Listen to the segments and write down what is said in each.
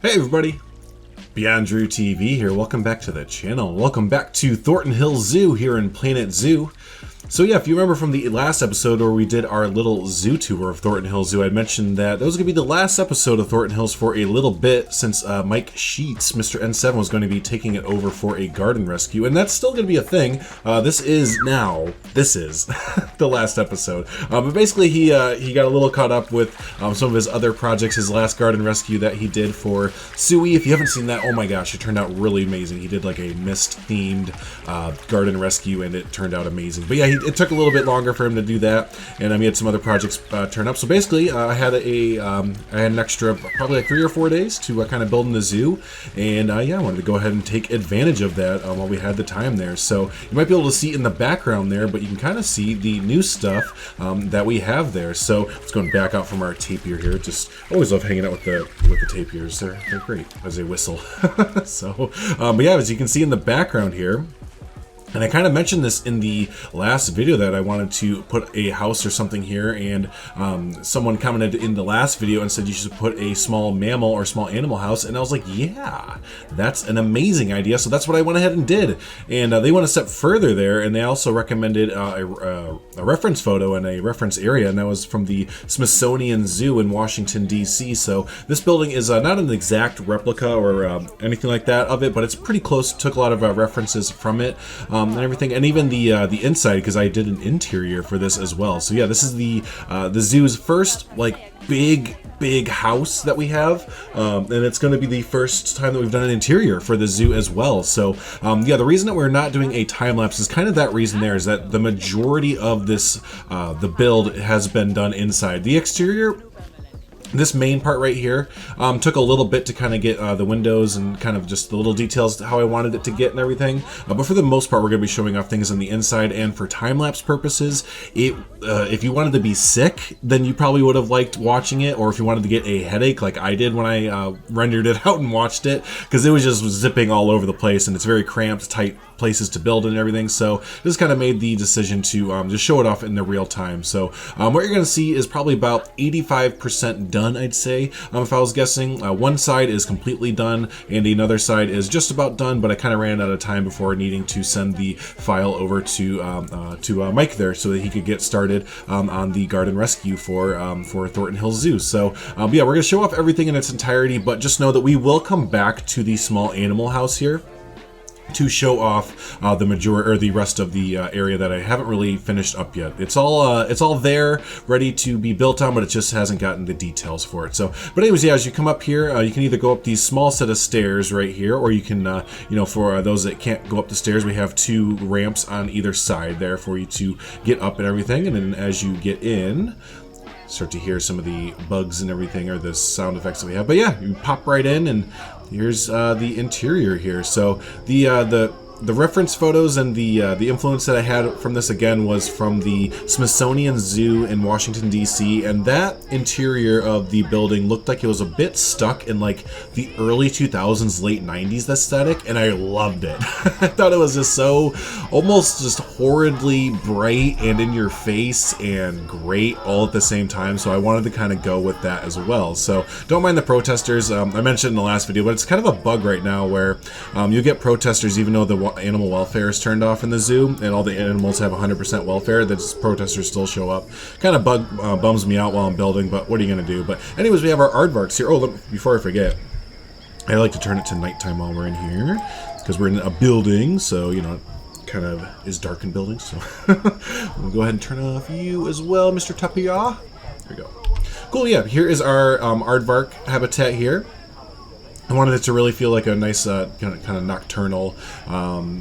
Hey everybody, BeyondDrewTV here. Welcome back to the channel. Welcome back to Thornton Hills Zoo here in Planet Zoo. So yeah, if you remember from the last episode where we did our little zoo tour of Thornton Hills Zoo, I mentioned that was going to be the last episode of Thornton Hills for a little bit since Mike Sheets, Mr. N7, was going to be taking it over for a garden rescue, and that's still going to be a thing. This is the last episode. But basically he got a little caught up with some of his other projects, his last garden rescue that he did for Suey. If you haven't seen that, oh my gosh, it turned out really amazing. He did like a mist-themed garden rescue, and it turned out amazing. But yeah, it took a little bit longer for him to do that, and he had some other projects turn up. So basically, I had an extra probably like 3 or 4 days to kind of build in the zoo, and yeah, I wanted to go ahead and take advantage of that while we had the time there. So you might be able to see in the background there, but you can kind of see the new stuff that we have there. So let's go back out from our tapir here. Just always love hanging out with the tapirs. They're great as they whistle. So, but yeah, as you can see in the background here. And I kind of mentioned this in the last video that I wanted to put a house or something here, and someone commented in the last video and said you should put a small mammal or small animal house, and I was like, yeah, that's an amazing idea. So that's what I went ahead and did. And they went a step further there, and they also recommended a reference photo and a reference area, and that was from the Smithsonian Zoo in Washington, D.C. So this building is not an exact replica or anything like that of it, but it's pretty close. Took a lot of references from it. And everything, and even the inside, because I did an interior for this as well. So yeah, this is the zoo's first like big house that we have, and it's going to be the first time that we've done an interior for the zoo as well. So yeah, the reason that we're not doing a time lapse is kind of that reason. There is that the majority of this the build has been done inside. The exterior, this main part right here, took a little bit to kind of get the windows and kind of just the little details how I wanted it to get and everything. But for the most part, we're going to be showing off things on the inside. And for time-lapse purposes, if you wanted to be sick, then you probably would have liked watching it. Or if you wanted to get a headache like I did when I rendered it out and watched it, because it was just zipping all over the place, and it's very cramped, tight places to build and everything. So this kind of made the decision to just show it off in the real time. So what you're going to see is probably about 85% done, I'd say, if I was guessing. One side is completely done and another side is just about done, but I kind of ran out of time before needing to send the file over to Mike there so that he could get started on the garden rescue for Thornton Hills Zoo. So yeah, we're going to show off everything in its entirety, but just know that we will come back to the small animal house here to show off the majority or the rest of the area that I haven't really finished up yet. It's all there, ready to be built on, but it just hasn't gotten the details for it. So, but anyways, yeah, as you come up here, you can either go up these small set of stairs right here, or you can, you know, for those that can't go up the stairs, we have 2 ramps on either side there for you to get up and everything. And then as you get in, start to hear some of the bugs and everything, or the sound effects that we have. But yeah, you pop right in, and here's the interior here. So the reference photos and the influence that I had from this again was from the Smithsonian Zoo in Washington, D.C. And that interior of the building looked like it was a bit stuck in like the early 2000s, late 90s aesthetic, and I loved it. I thought it was just so almost just horridly bright and in your face and great all at the same time. So I wanted to kind of go with that as well. So don't mind the protesters. I mentioned in the last video, but it's kind of a bug right now where you get protesters even though the animal welfare is turned off in the zoo and all the animals have 100% welfare, the protesters still show up. Kind of bums me out while I'm building, but what are you going to do? But anyways, we have our aardvarks here. Oh, before I forget, I like to turn it to nighttime while we're in here because we're in a building, so you know, kind of is dark in buildings. So we'll go ahead and turn off you as well, Mr. Tapia. There we go. Cool. Yeah, here is our aardvark habitat here. I wanted it to really feel like a nice kind of nocturnal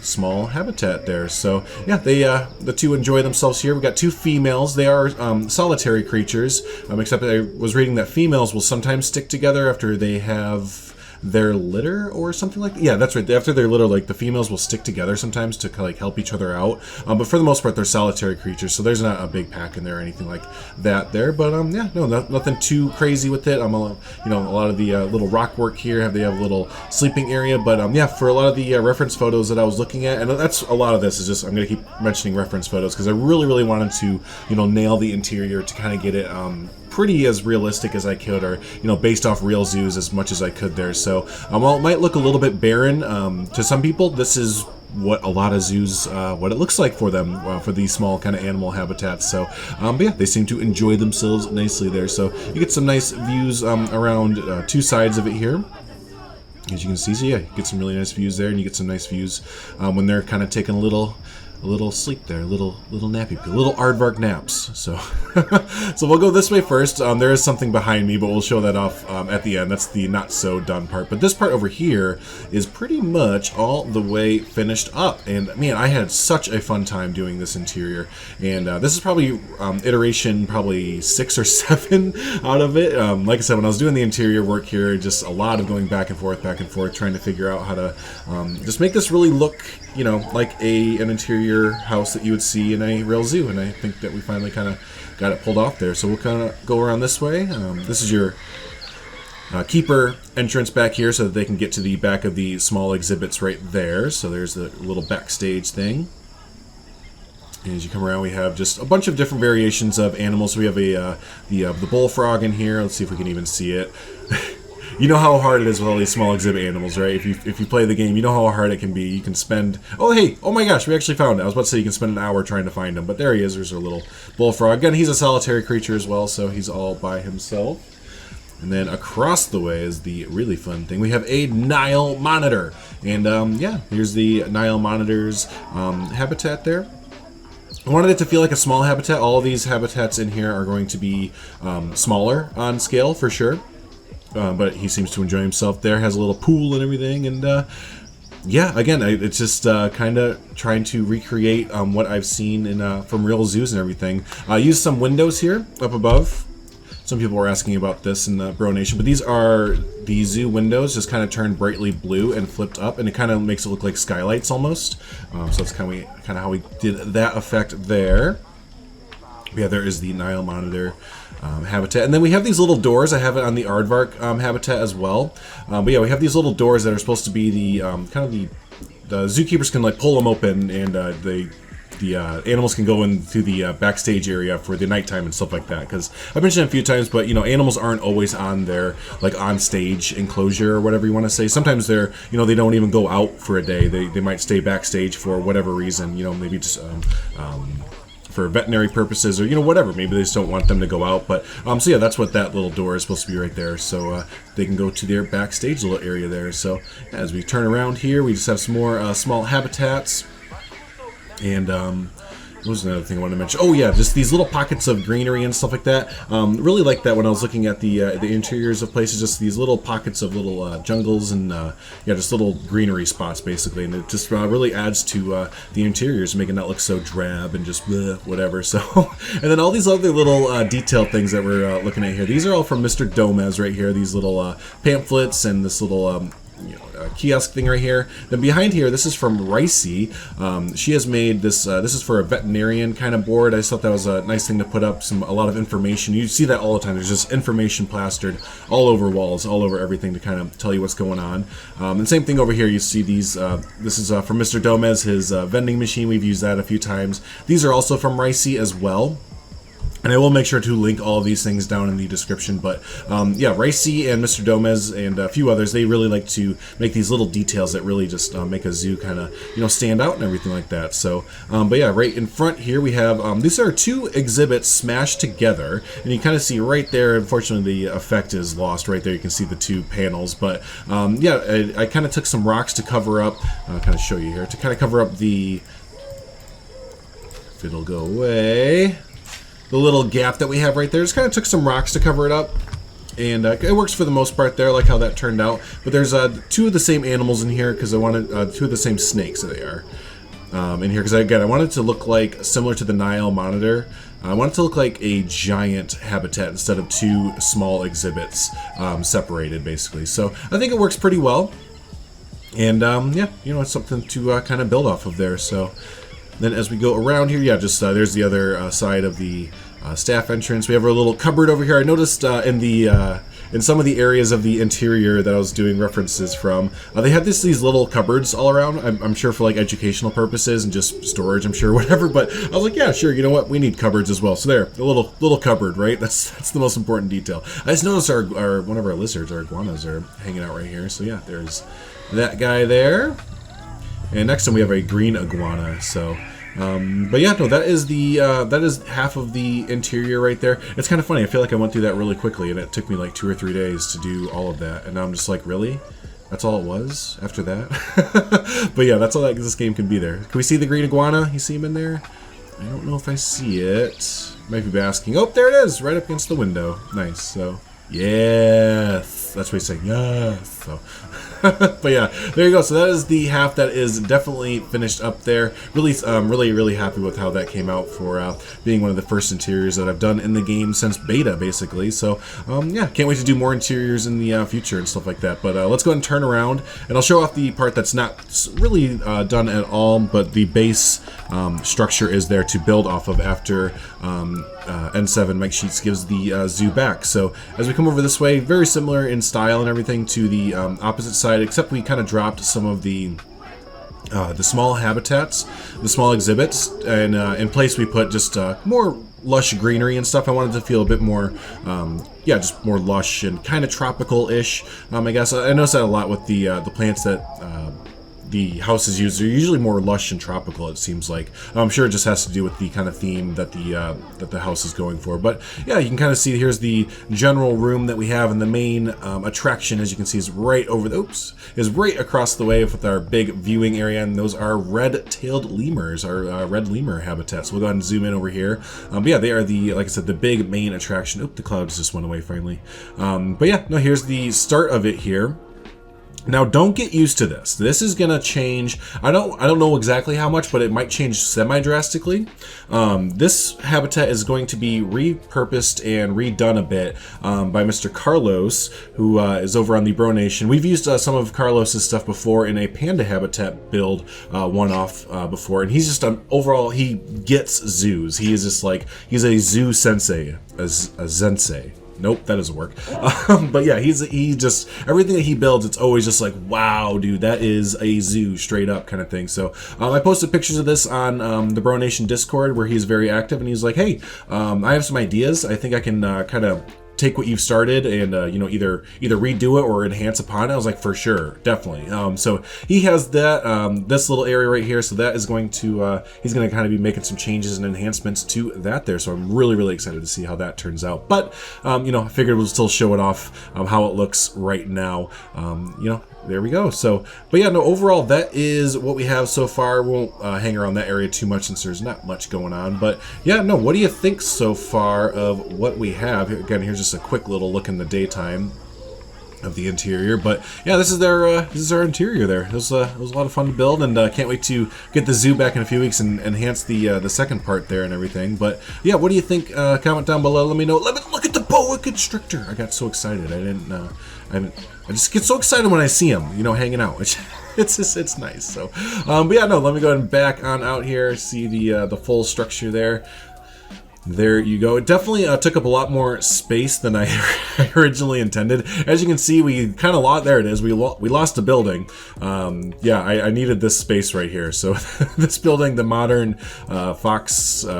small habitat there. So yeah, the 2 enjoy themselves here. We got 2 females. They are solitary creatures, except I was reading that females will sometimes stick together after they have their litter or something like that. Yeah, that's right. After their litter, like the females will stick together sometimes to like help each other out. But for the most part, they're solitary creatures, so there's not a big pack in there or anything like that there. But yeah, no, nothing too crazy with it. You know, a lot of the little rock work here they have a little sleeping area. But yeah, for a lot of the reference photos that I was looking at, and that's a lot of this is just I'm gonna keep mentioning reference photos because I really wanted to nail the interior to kind of get it pretty as realistic as I could, or based off real zoos as much as I could there. So while it might look a little bit barren to some people, this is what a lot of zoos, what it looks like for them, for these small kind of animal habitats. So, but yeah, they seem to enjoy themselves nicely there. So you get some nice views around two sides of it here, as you can see. So yeah, you get some really nice views there, and you get some nice views when they're kind of taking a little sleep there, a little nappy, little aardvark naps. So, so we'll go this way first. There is something behind me, but we'll show that off at the end. That's the not so done part. But this part over here is pretty much all the way finished up. And man, I had such a fun time doing this interior. And this is probably iteration 6 or 7 out of it. Like I said, when I was doing the interior work here, just a lot of going back and forth, trying to figure out how to just make this really look, like an interior house that you would see in a real zoo. And I think that we finally kind of got it pulled off there. So we'll kind of go around this way. This is your keeper entrance back here, so that they can get to the back of the small exhibits right there. So there's the little backstage thing. And as you come around, we have just a bunch of different variations of animals. So we have the bullfrog in here. Let's see if we can even see it. You know how hard it is with all these small exhibit animals, right? If you play the game, you know how hard it can be. You can spend... Oh, hey! Oh my gosh, we actually found it. I was about to say you can spend an hour trying to find him, but there he is. There's our little bullfrog. Again, he's a solitary creature as well, so he's all by himself. And then across the way is the really fun thing. We have a Nile monitor. And yeah, here's the Nile monitor's habitat there. I wanted it to feel like a small habitat. All of these habitats in here are going to be smaller on scale for sure. But he seems to enjoy himself there. Has a little pool and everything. And yeah, again, it's just kind of trying to recreate what I've seen from real zoos and everything. I used some windows here up above. Some people were asking about this in the Bro Nation, but these are the zoo windows, just kind of turned brightly blue and flipped up, and it kind of makes it look like skylights almost. So that's kind of how we did that effect there. Yeah, there is the Nile monitor habitat. And then we have these little doors. I have it on the aardvark habitat as well. But yeah, we have these little doors that are supposed to be the the zookeepers can like pull them open, and the animals can go into the backstage area for the nighttime and stuff like that. Because I've mentioned it a few times, but animals aren't always on their on stage enclosure or whatever you want to say. Sometimes they're they don't even go out for a day. They might stay backstage for whatever reason. Maybe just for veterinary purposes, or whatever. Maybe they just don't want them to go out. But so yeah, that's what that little door is supposed to be right there. So they can go to their backstage little area there. So as we turn around here, we just have some more small habitats. And what was another thing I wanted to mention? Oh yeah, just these little pockets of greenery and stuff like that. Really like that when I was looking at the interiors of places. Just these little pockets of little jungles and yeah, just little greenery spots basically, and it just really adds to the interiors, making that look so drab and just bleh, whatever. So, and then all these other little detail things that we're looking at here. These are all from Mr. Domez right here. These little pamphlets and this little kiosk thing right here. Then behind here, this is from Ricey. She has made this. This is for a veterinarian kind of board. I just thought that was a nice thing to put up. A lot of information. You see that all the time. There's just information plastered all over walls, all over everything to kind of tell you what's going on. And same thing over here. You see these. This is from Mr. Domez, his vending machine. We've used that a few times. These are also from Ricey as well. And I will make sure to link all of these things down in the description. But yeah, Ricey and Mr. Domez and a few others, they really like to make these little details that really just make a zoo kind of stand out and everything like that. So, but yeah, right in front here we have these are two exhibits smashed together, and you kind of see right there. Unfortunately, the effect is lost right there. You can see the two panels, but yeah, I kind of took some rocks to cover up. I'll kind of show you here to kind of cover up the. If it'll go away. The little gap that we have right there. Just kind of took some rocks to cover it up, and it works for the most part there. I like how that turned out. But there's two of the same animals in here because I wanted two of the same snakes that they are in here, because again I wanted it to look like similar to the Nile monitor. I want it to look like a giant habitat instead of two small exhibits separated basically. So I think it works pretty well, and yeah, it's something to kind of build off of there. So then as we go around here, yeah, just there's the other side of the staff entrance. We have our little cupboard over here. I noticed in the in some of the areas of the interior that I was doing references from, they had these little cupboards all around. I'm sure for like educational purposes and just storage, I'm sure, whatever. But I was like, yeah, sure. You know what? We need cupboards as well. So there, a little cupboard, right? That's the most important detail. I just noticed our one of our lizards, our iguanas, are hanging out right here. So yeah, there's that guy there. And next time we have a green iguana. So. But yeah, no, that is half of the interior right there. It's kind of funny. I feel like I went through that really quickly, and it took me like 2 or 3 days to do all of that. And now I'm just like, really? That's all it was after that? But yeah, that's all that this game can be there. Can we see the green iguana? You see him in there? I don't know if I see it. Might be basking. Oh, there it is, right up against the window. Nice. So, yes. That's what he's saying. Yes. So. But yeah, there you go. So that is the half that is definitely finished up there. Really happy with how that came out for being one of the first interiors that I've done in the game since beta, basically. So yeah, can't wait to do more interiors in the future and stuff like that. But let's go ahead and turn around, and I'll show off the part that's not really done at all, but the base structure is there to build off of after N7 Mike Sheets gives the zoo back. So as we come over this way, very similar in style and everything to the opposite side, except we kind of dropped some of the small habitats, the small exhibits, and in place we put just more lush greenery and stuff. I wanted to feel a bit more, yeah, just more lush and kind of tropical-ish. I guess I noticed that a lot with the plants that the houses use. They're usually more lush and tropical, it seems like. I'm sure it just has to do with the kind of theme that the house is going for. But yeah, you can kind of see here's the general room that we have, and the main attraction, as you can see, is right over the is right across the way with our big viewing area, and those are red-tailed lemurs, our red lemur habitats. We'll go ahead and zoom in over here. But yeah, they are like I said, the big main attraction. Oop, the clouds just went away finally. But yeah, no, here's the start of it here. Now, don't get used to this. This is gonna change. I don't know exactly how much, but it might change semi-drastically. This habitat is going to be repurposed and redone a bit by Mr. Carlos, who is over on the Bro Nation. We've used some of Carlos's stuff before in a panda habitat build one-off before, and he's just overall, he gets zoos. He is just like, he's a zoo sensei, a zensei. Nope, that doesn't work. But yeah, he just, everything that he builds, it's always just like, wow, dude, that is a zoo, straight up kind of thing. So I posted pictures of this on the Bro Nation Discord, where he's very active, and he's like, hey, I have some ideas. I think I can kind of take what you've started and you know, either redo it or enhance upon it. I was like, for sure, definitely. So he has that this little area right here, so that is going to he's going to kind of be making some changes and enhancements to that there. So I'm really excited to see how that turns out. But you know, I figured we'll still show it off how it looks right now. You know, there we go. So, but yeah, no, overall, that is what we have so far. We won't hang around that area too much since there's not much going on. But yeah, no, what do you think so far of what we have? Again, here's just a quick little look in the daytime of the interior. But yeah, this is our interior there. It was a lot of fun to build, and can't wait to get the zoo back in a few weeks and enhance the second part there and everything. But yeah, what do you think? Comment down below. Let me know. Let me look at the boa constrictor. I got so excited. I just get so excited when I see him, you know, hanging out. It's nice. So, but yeah, no, let me go ahead and back on out here. See the full structure there. There you go. It definitely took up a lot more space than I originally intended. As you can see, we kind of lost. There it is. We lost a building. Yeah, I needed this space right here. So this building, the modern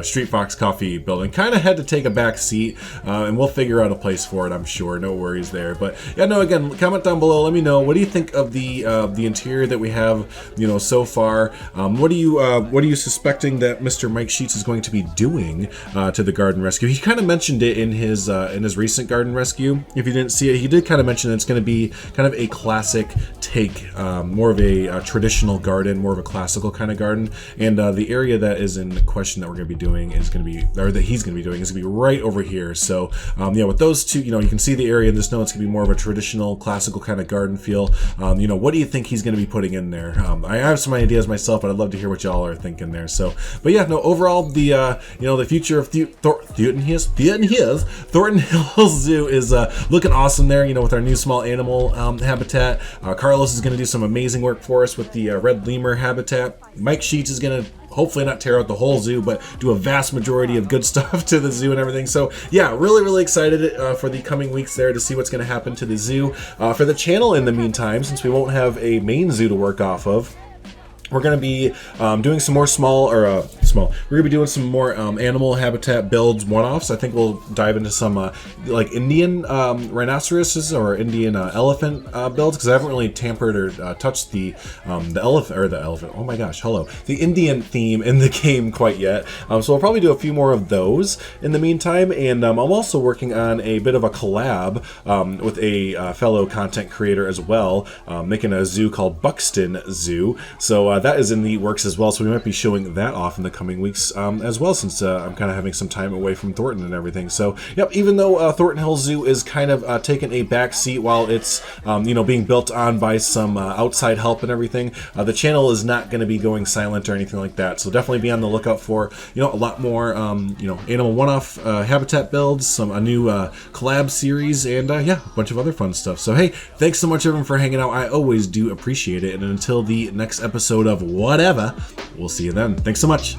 Street Fox Coffee building, kind of had to take a back seat, and we'll figure out a place for it, I'm sure. No worries there. But yeah, no. Again, comment down below. Let me know, what do you think of the interior that we have, you know, so far. What are you suspecting that Mr. Mike Sheets is going to be doing to the garden rescue? He kind of mentioned it in his recent garden rescue. If you didn't see it, he did kind of mention that it's going to be kind of a classic take, more of a traditional garden, more of a classical kind of garden. And the area that is in question that we're going to be doing is going to be, or that he's going to be doing, is going to be right over here. So yeah, with those two, you know, you can see the area and just know it's going to be more of a traditional, classical kind of garden feel. You know, what do you think he's going to be putting in there? I have some ideas myself, but I'd love to hear what y'all are thinking there. So, but yeah, no, overall, the you know, the future of Thorton Hills Zoo is looking awesome there, you know, with our new small animal habitat. Carlos is going to do some amazing work for us with the red lemur habitat. Mike Sheets is going to hopefully not tear out the whole zoo, but do a vast majority of good stuff to the zoo and everything. So yeah, really excited for the coming weeks there to see what's going to happen to the zoo. For the channel in the meantime, since we won't have a main zoo to work off of, we're going to be doing some more we're going to be doing some more animal habitat builds, one-offs. I think we'll dive into some like Indian rhinoceroses or Indian elephant builds, because I haven't really tampered or touched the elephant. Oh my gosh, hello. The Indian theme in the game quite yet. So we'll probably do a few more of those in the meantime. And I'm also working on a bit of a collab with a fellow content creator as well, making a zoo called Buxton Zoo. So that is in the works as well, so we might be showing that off in the coming weeks as well, since I'm kind of having some time away from Thornton and everything. So yep, even though Thornton Hills Zoo is kind of taking a back seat while it's being built on by some outside help and everything, the channel is not going to be going silent or anything like that. So definitely be on the lookout for a lot more animal one-off habitat builds, a new collab series, and yeah, a bunch of other fun stuff. So hey, thanks so much everyone for hanging out. I always do appreciate it, and until the next episode of whatever, we'll see you then. Thanks so much.